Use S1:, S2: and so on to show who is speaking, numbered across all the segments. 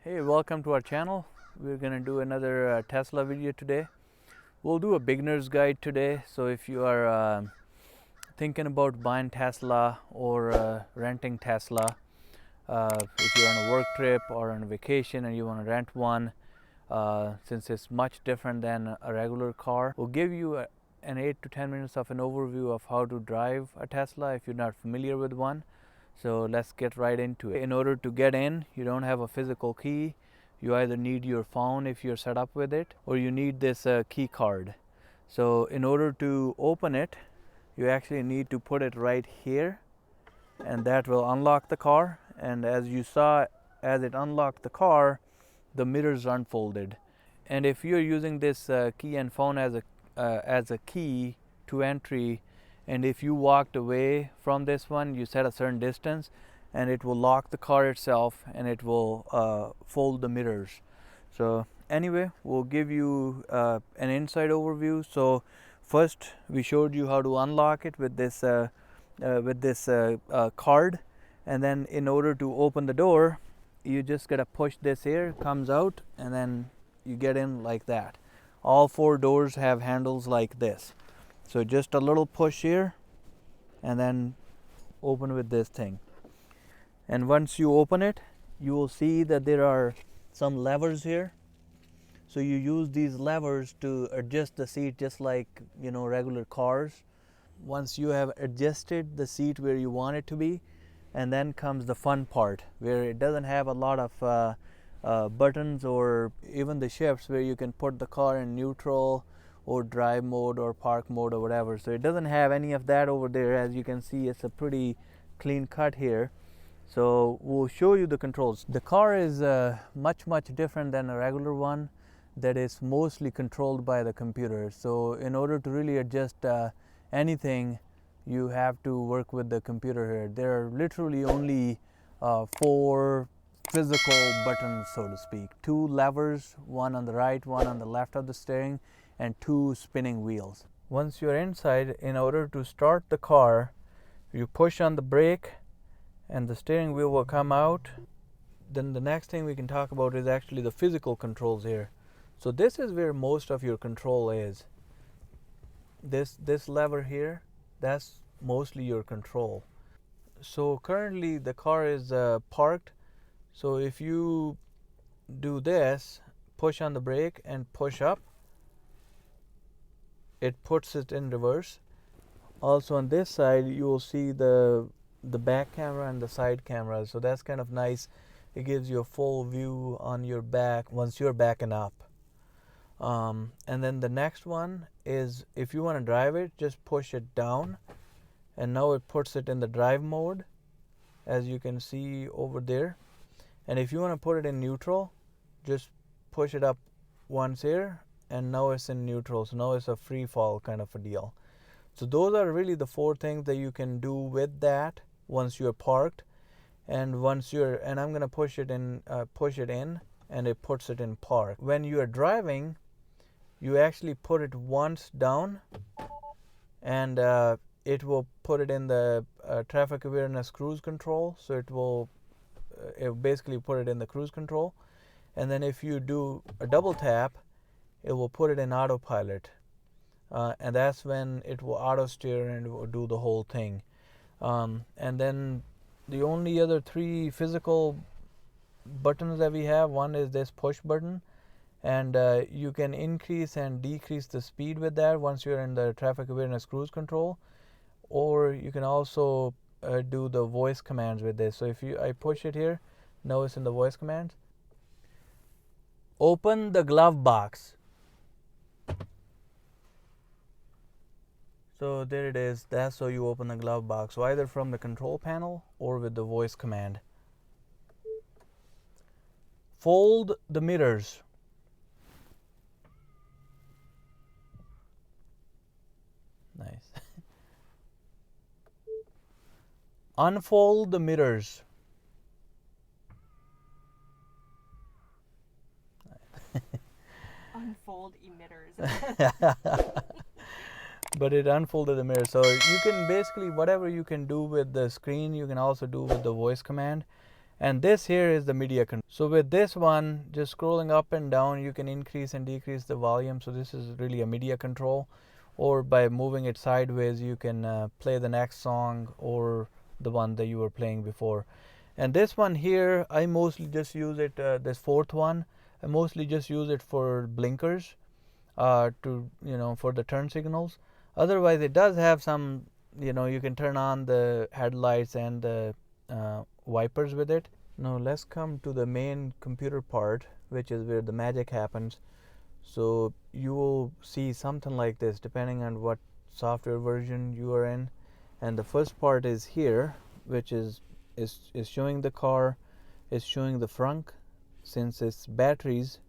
S1: Hey, welcome to our channel. We're gonna do another Tesla video today. We'll do a beginner's guide today. So if you are thinking about buying Tesla or renting Tesla, if you're on a work trip or on a vacation and you want to rent one, since it's much different than a regular car, we'll give you an 8 to 10 minutes of an overview of how to drive a Tesla if you're not familiar with one. So let's get right into it. In order to get in, you don't have a physical key. You either need your phone if you're set up with it, or you need this key card. So in order to open it, you actually need to put it right here, and that will unlock the car. And as you saw, as it unlocked the car, the mirrors unfolded. And if you're using this key and phone as a key to entry, and if you walked away from this one, you set a certain distance and it will lock the car itself and it will fold the mirrors. So anyway, we'll give you an inside overview. So first we showed you how to unlock it with this card, and then in order to open the door, you just gotta push this here, it comes out, and then you get in like that. All four doors have handles like this. So just a little push here and then open with this thing. And once you open it, you will see that there are some levers here. So you use these levers to adjust the seat just like, regular cars. Once you have adjusted the seat where you want it to be, and then comes the fun part where it doesn't have a lot of buttons or even the shifts where you can put the car in neutral or drive mode or park mode or whatever. So it doesn't have any of that over there. As you can see, it's a pretty clean cut here. So we'll show you the controls. The car is much different than a regular one that is mostly controlled by the computer. So in order to really adjust anything, you have to work with the computer here. There are literally only 4 physical buttons, so to speak. 2 levers, one on the right, one on the left of the steering, and 2 spinning wheels. Once you're inside, in order to start the car, you push on the brake and the steering wheel will come out. Then the next thing we can talk about is actually the physical controls here. So this is where most of your control is. This lever here, that's mostly your control. So currently the car is parked. So if you do this, push on the brake and push up, it puts it in reverse. Also on this side you will see the back camera and the side camera, so that's kind of nice. It gives you a full view on your back once you're backing up. And then the next one is, if you want to drive it, just push it down, and now it puts it in the drive mode, as you can see over there. And if you want to put it in neutral, just push it up once here, and now it's in neutral. So now it's a free fall kind of a deal. So those are really the 4 things that you can do with that once you're parked. And I'm gonna push it in, and it puts it in park. When you are driving, you actually put it once down, and it will put it in the traffic awareness cruise control. So it will basically put it in the cruise control. And then if you do a double tap, it will put it in autopilot, and that's when it will auto steer and it will do the whole thing. And then the only other 3 physical buttons that we have, one is this push button, and you can increase and decrease the speed with that once you're in the traffic awareness cruise control, or you can also do the voice commands with this. So if I push it here, now it's in the voice commands. Open the glove box. So there it is. That's how you open the glove box. So either from the control panel or with the voice command. Fold the mirrors. Nice. Unfold the mirrors.
S2: Unfold emitters.
S1: But it unfolded the mirror. So you can basically, whatever you can do with the screen, you can also do with the voice command. And this here is the media control. So with this one, just scrolling up and down, you can increase and decrease the volume. So this is really a media control, or by moving it sideways, you can play the next song or the one that you were playing before. And this one here, I mostly just use it, this fourth one, I mostly just use it for blinkers, for the turn signals. Otherwise, it does have some, you can turn on the headlights and the wipers with it. Now let's come to the main computer part, which is where the magic happens. So you will see something like this depending on what software version you are in. And the first part is here, which is showing the car, is showing the front. Since it's batteries,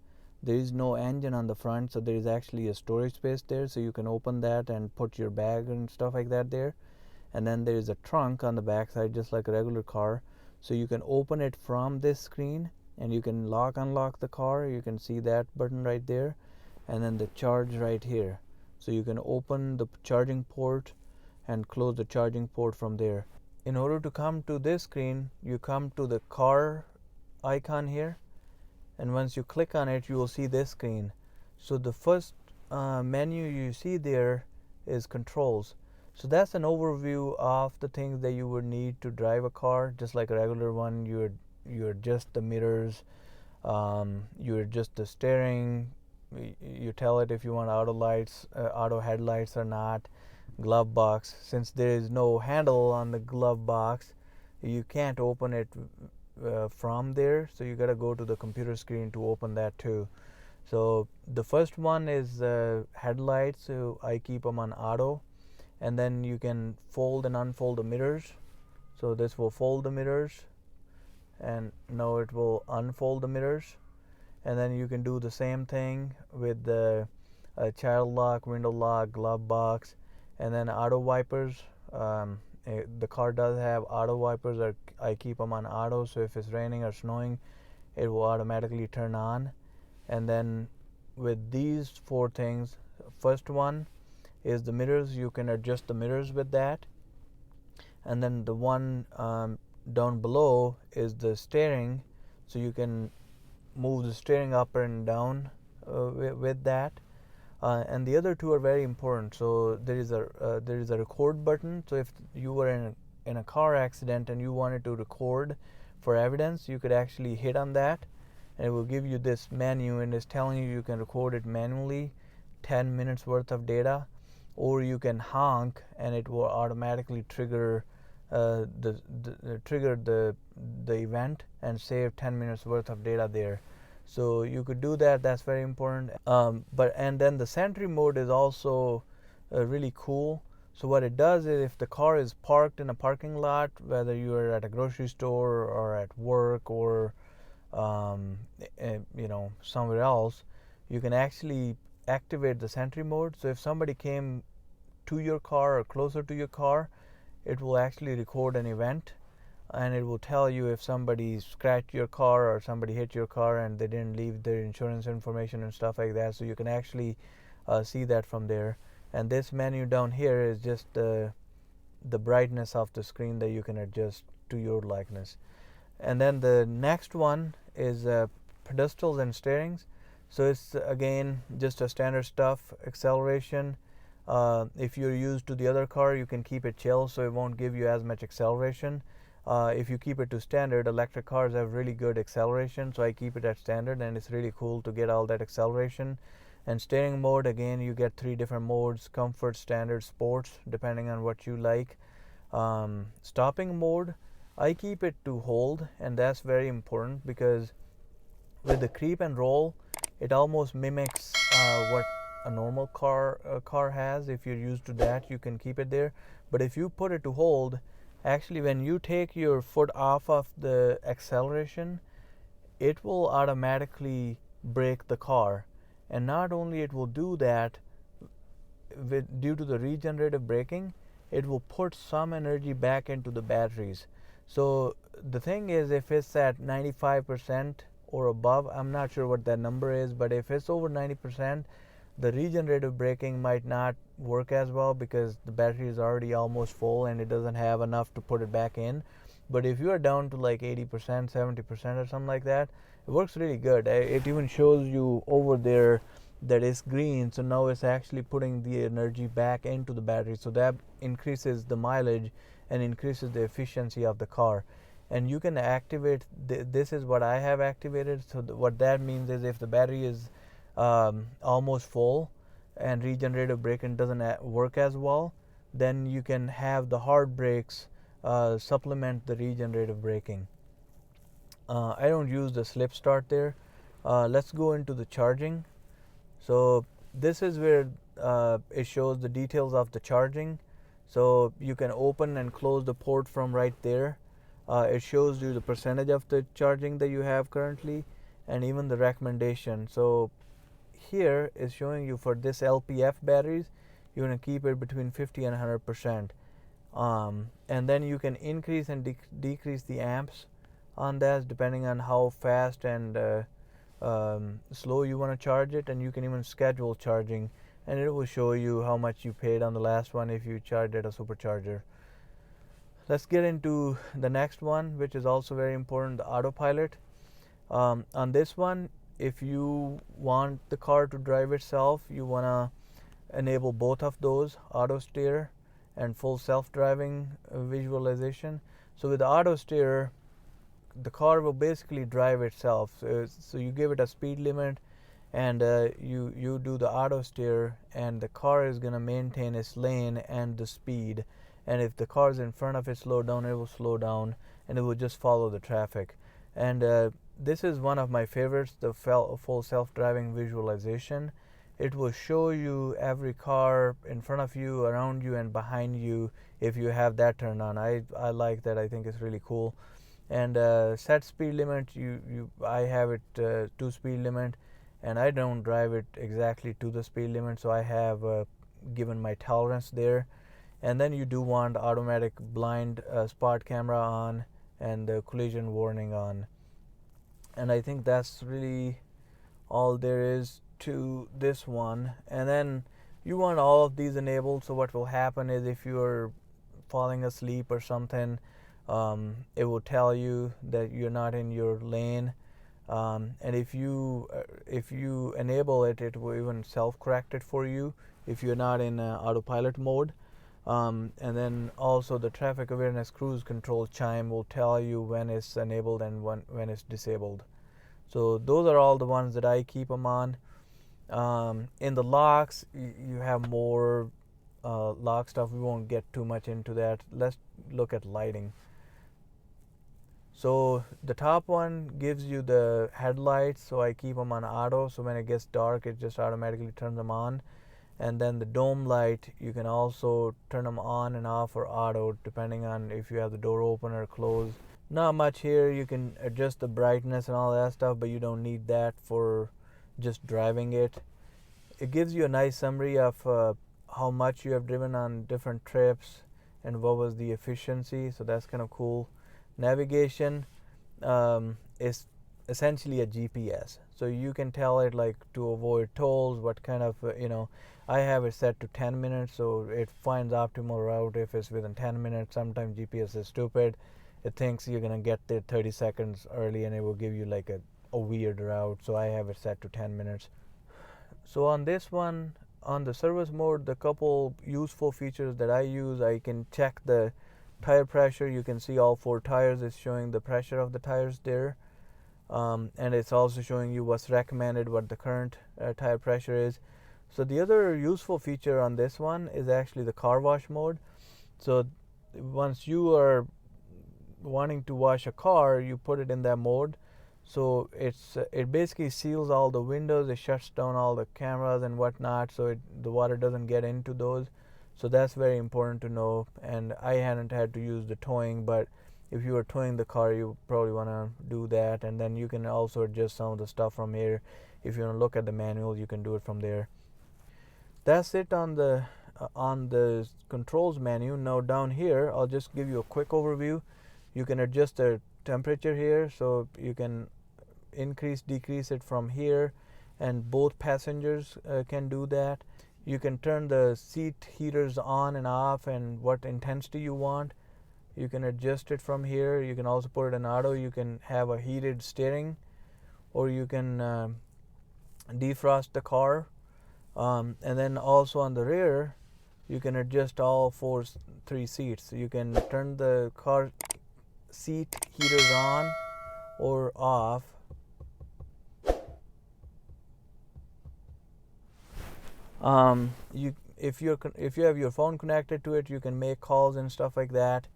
S1: there is no engine on the front, so there is actually a storage space there, so you can open that and put your bag and stuff like that there. And then there is a trunk on the back side, just like a regular car, so you can open it from this screen and you can unlock the car. You can see that button right there, and then the charge right here, so you can open the charging port and close the charging port from there. In order to come to this screen, you come to the car icon here, and once you click on it, you will see this screen. So the first menu you see there is controls. So that's an overview of the things that you would need to drive a car, just like a regular one. You adjust the mirrors, you adjust the steering, you tell it if you want auto headlights or not. Glove box, since there is no handle on the glove box, you can't open it from there, so you gotta go to the computer screen to open that too. So the first one is headlights, so I keep them on auto. And then you can fold and unfold the mirrors. So this will fold the mirrors, and now it will unfold the mirrors. And then you can do the same thing with the child lock, window lock, glove box, and then auto wipers. The car does have auto wipers, or I keep them on auto, so if it's raining or snowing, it will automatically turn on. And then with these four things, first one is the mirrors. You can adjust the mirrors with that. And then the one down below is the steering, so you can move the steering up and down with that. And the other two are very important. So there is a record button. So if you were in a car accident and you wanted to record for evidence, you could actually hit on that, and it will give you this menu, and it's telling you can record it manually, 10 minutes worth of data, or you can honk and it will automatically trigger the event and save 10 minutes worth of data there. So you could do that. That's very important. And then the Sentry mode is also really cool. So what it does is, if the car is parked in a parking lot, whether you are at a grocery store or at work or somewhere else, you can actually activate the Sentry mode. So if somebody came to your car or closer to your car, it will actually record an event, and it will tell you if somebody scratched your car or somebody hit your car and they didn't leave their insurance information and stuff like that. So you can actually see that from there. And this menu down here is just the brightness of the screen that you can adjust to your likeness. And then the next one is pedestals and steerings. So it's again just a standard stuff. Acceleration, if you're used to the other car, you can keep it chill, so it won't give you as much acceleration. If you keep it to standard, electric cars have really good acceleration, so I keep it at standard, and it's really cool to get all that acceleration. And steering mode, again, you get 3 different modes: comfort, standard, sports, depending on what you like. Stopping mode, I keep it to hold, and that's very important because with the creep and roll, it almost mimics what a normal car has. If you're used to that, you can keep it there. But if you put it to hold, actually when you take your foot off of the acceleration, it will automatically brake the car. And not only it will do that, due to the regenerative braking, it will put some energy back into the batteries. So the thing is, if it's at 95% or above, I'm not sure what that number is, but if it's over 90%, the regenerative braking might not work as well because the battery is already almost full and it doesn't have enough to put it back in. But if you are down to like 80%, 70% or something like that, it works really good. It even shows you over there that it's green, so now it's actually putting the energy back into the battery, so that increases the mileage and increases the efficiency of the car. And you can activate this is what I have activated. So what that means is if the battery is almost full and regenerative braking doesn't work as well, then you can have the hard brakes supplement the regenerative braking. I don't use the slip start there. Let's go into the charging. So this is where it shows the details of the charging. So you can open and close the port from right there. It shows you the percentage of the charging that you have currently and even the recommendation. So here is showing you for this LPF batteries, you're going to keep it between 50 and 100%. And then you can increase and decrease the amps on that depending on how fast and slow you want to charge it. And you can even schedule charging, and it will show you how much you paid on the last one if you charged at a supercharger. Let's get into the next one, which is also very important, the autopilot. On this one, if you want the car to drive itself, you want to enable both of those, auto steer and full self-driving visualization. So with the auto steer, the car will basically drive itself. So you give it a speed limit, and you do the auto steer, and the car is going to maintain its lane and the speed. And if the car is in front of it slow down, it will slow down, and it will just follow the traffic. And this is one of my favorites, the full self-driving visualization. It will show you every car in front of you, around you, and behind you if you have that turned on. I like that. I think it's really cool. And set speed limit, I have it 2 speed limit, and I don't drive it exactly to the speed limit, so I have given my tolerance there. And then you do want automatic blind spot camera on and the collision warning on. And I think that's really all there is to this one. And then you want all of these enabled, so what will happen is if you're falling asleep or something, it will tell you that you're not in your lane. And if you enable it, it will even self-correct it for you if you're not in autopilot mode. And then also the traffic awareness cruise control chime will tell you when it's enabled and when it's disabled. So those are all the ones that I keep them on. In the locks, you have more lock stuff. We won't get too much into that. Let's look at lighting. So the top one gives you the headlights, so I keep them on auto, so when it gets dark it just automatically turns them on. And then the dome light, you can also turn them on and off or auto depending on if you have the door open or closed. Not much here. You can adjust the brightness and all that stuff, but you don't need that for just driving it. It gives you a nice summary of how much you have driven on different trips and what was the efficiency, so that's kind of cool. Navigation is essentially a GPS, so you can tell it like to avoid tolls, what kind of I have it set to 10 minutes, so it finds optimal route if it's within 10 minutes. Sometimes GPS is stupid. It thinks you're gonna get there 30 seconds early and it will give you like a weird route, so I have it set to 10 minutes. So on this one, on the service mode, the couple useful features that I use, I can check the tire pressure. You can see all 4 tires. It's showing the pressure of the tires there, and it's also showing you what's recommended, what the current tire pressure is. So the other useful feature on this one is actually the car wash mode. So once you are wanting to wash a car, you put it in that mode. So it basically seals all the windows, it shuts down all the cameras and whatnot, so the water doesn't get into those. So that's very important to know. And I hadn't had to use the towing, but if you are towing the car, you probably want to do that. And then you can also adjust some of the stuff from here. If you want to look at the manual, you can do it from there. That's it on the controls menu. Now down here, I'll just give you a quick overview. You can adjust the temperature here, so you can increase, decrease it from here, and both passengers can do that. You can turn the seat heaters on and off and what intensity you want. You can adjust it from here. You can also put it in auto. You can have a heated steering, or you can defrost the car. And then also on the rear, you can adjust all three seats. You can turn the car seat heaters on or off. If you have your phone connected to it, you can make calls and stuff like that.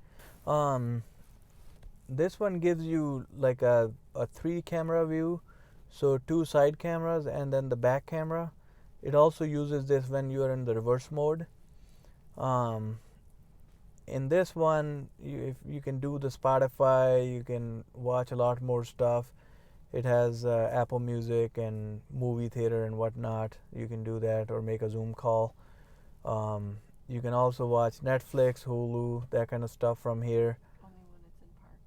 S1: This one gives you like a 3-camera view, so 2 side cameras and then the back camera. It also uses this when you are in the reverse mode. In this one, you can do the Spotify, you can watch a lot more stuff. It has Apple Music and movie theater and whatnot. You can do that or make a Zoom call. You can also watch Netflix, Hulu, that kind of stuff from here.
S2: Only when it's in park.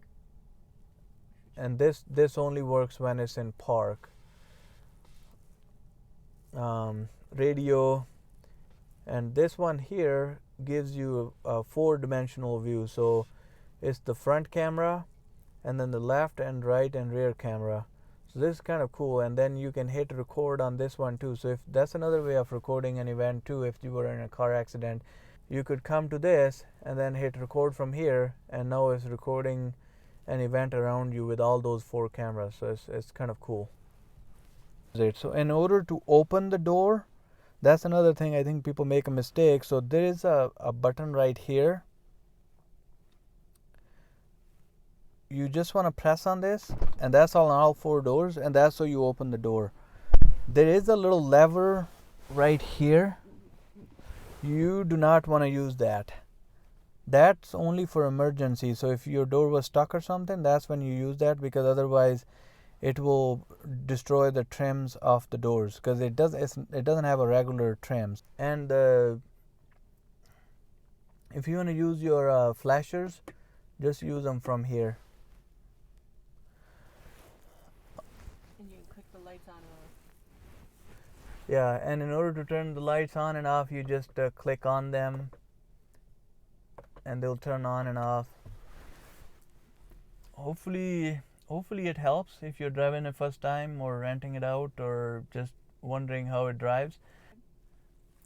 S1: And this only works when it's in park. Radio, and this one here gives you a 4-dimensional view. So it's the front camera, and then the left and right and rear camera. So this is kind of cool. And then you can hit record on this one too. So if that's another way of recording an event too, if you were in a car accident, you could come to this and then hit record from here, and now it's recording an event around you with all those 4 cameras. So it's kind of cool. So in order to open the door, that's another thing I think people make a mistake. So there is a button right here. You just want to press on this, and that's on all 4 doors, and that's how you open the door. There is a little lever right here. You do not want to use that. That's only for emergency. So if your door was stuck or something, that's when you use that, because otherwise it will destroy the trims of the doors, because it doesn't have a regular trims. And if you want to use your flashers, just use them from here.
S2: And you can click the lights on and off.
S1: Yeah, and in order to turn the lights on and off, you just click on them and they'll turn on and off. Hopefully it helps if you're driving it first time or renting it out or just wondering how it drives.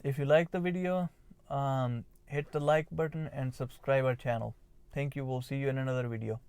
S1: If you like the video, hit the like button and subscribe our channel. Thank you. We'll see you in another video.